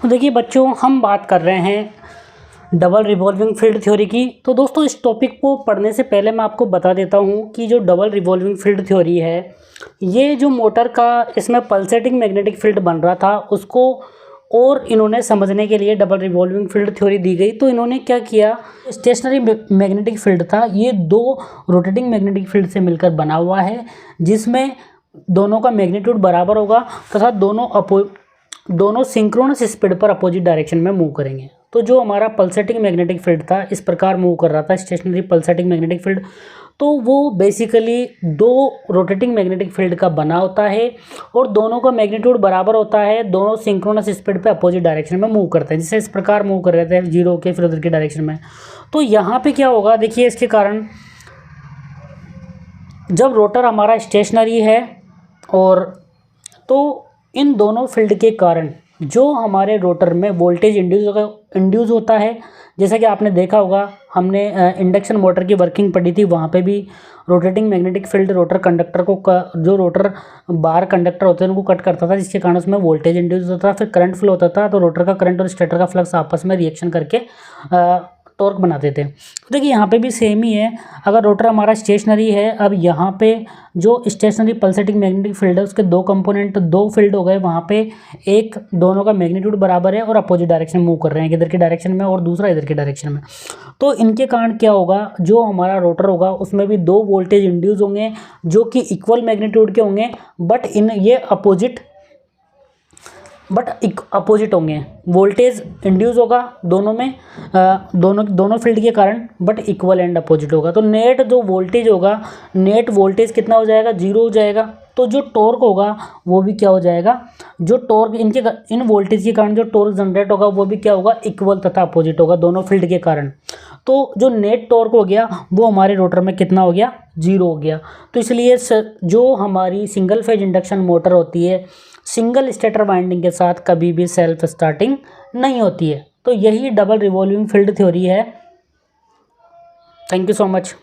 तो देखिए बच्चों, हम बात कर रहे हैं डबल रिवॉल्विंग फील्ड थ्योरी की। तो दोस्तों, इस टॉपिक को पढ़ने से पहले मैं आपको बता देता हूँ कि जो डबल रिवॉल्विंग फील्ड थ्योरी है, ये जो मोटर का इसमें पल्सेटिंग मैग्नेटिक फील्ड बन रहा था, उसको और इन्होंने समझने के लिए डबल रिवॉल्विंग फील्ड थ्योरी दी गई। तो इन्होंने क्या किया, स्टेशनरी मैग्नेटिक फील्ड था, ये दो रोटेटिंग मैग्नेटिक फील्ड से मिलकर बना हुआ है, जिसमें दोनों का मैग्नीट्यूड बराबर होगा तथा दोनों सिंक्रोनस स्पीड पर अपोजिट डायरेक्शन में मूव करेंगे। तो जो हमारा पल्सेटिंग मैग्नेटिक फील्ड था, इस प्रकार मूव कर रहा था स्टेशनरी पल्सेटिंग मैग्नेटिक फील्ड, तो वो बेसिकली दो रोटेटिंग मैग्नेटिक फील्ड का बना होता है और दोनों का मैग्नीट्यूड बराबर होता है, दोनों सिंक्रोनस स्पीड पे अपोजिट डायरेक्शन में मूव करते हैं, जैसे इस प्रकार मूव कर रहे थे जीरो के फिर उधर की डायरेक्शन में। तो यहाँ पे क्या होगा, देखिए इसके कारण जब रोटर हमारा स्टेशनरी है और तो इन दोनों फील्ड के कारण जो हमारे रोटर में वोल्टेज इंड्यूस होता है, जैसा कि आपने देखा होगा, हमने इंडक्शन मोटर की वर्किंग पढ़ी थी, वहाँ पे भी rotating magnetic field rotor conductor को जो रोटर बार कंडक्टर होते हैं उनको कट करता था, जिसके कारण उसमें वोल्टेज इंड्यूस होता था, फिर करंट फ्लो होता था, तो रोटर का करंट और स्टेटर का फ्लक्स आपस में रिएक्शन करके टॉर्क बनाते थे। तो देखिए यहाँ पे भी सेम ही है, अगर रोटर हमारा स्टेशनरी है, अब यहाँ पे जो स्टेशनरी पल्सेटिंग मैग्नेटिक फील्ड है उसके दो कंपोनेंट, दो फील्ड हो गए, वहाँ पे एक दोनों का मैग्नीट्यूड बराबर है और अपोजिट डायरेक्शन मूव कर रहे हैं, इधर की डायरेक्शन में और दूसरा इधर की डायरेक्शन में। तो इनके कारण क्या होगा, जो हमारा रोटर होगा उसमें भी दो वोल्टेज इंड्यूस होंगे जो कि इक्वल मैग्नीट्यूड के होंगे, बट ये अपोजिट होंगे। वोल्टेज इंड्यूस होगा दोनों में, दोनों फील्ड के कारण, बट इक्वल एंड अपोजिट होगा। तो नेट जो वोल्टेज होगा, नेट वोल्टेज कितना हो जाएगा, जीरो हो जाएगा। तो जो टॉर्क होगा वो भी क्या हो जाएगा, जो टॉर्क इन वोल्टेज के कारण जो टॉर्क जनरेट होगा वो भी क्या होगा, इक्वल तथा अपोजिट होगा दोनों फील्ड के कारण। तो जो नेट टॉर्क हो गया वो हमारे रोटर में कितना हो गया, जीरो हो गया। तो इसलिए जो हमारी सिंगल फेज इंडक्शन मोटर होती है, सिंगल स्टेटर वाइंडिंग के साथ कभी भी सेल्फ स्टार्टिंग नहीं होती है। तो यही डबल रिवॉल्विंग फील्ड थ्योरी है। Thank you so much.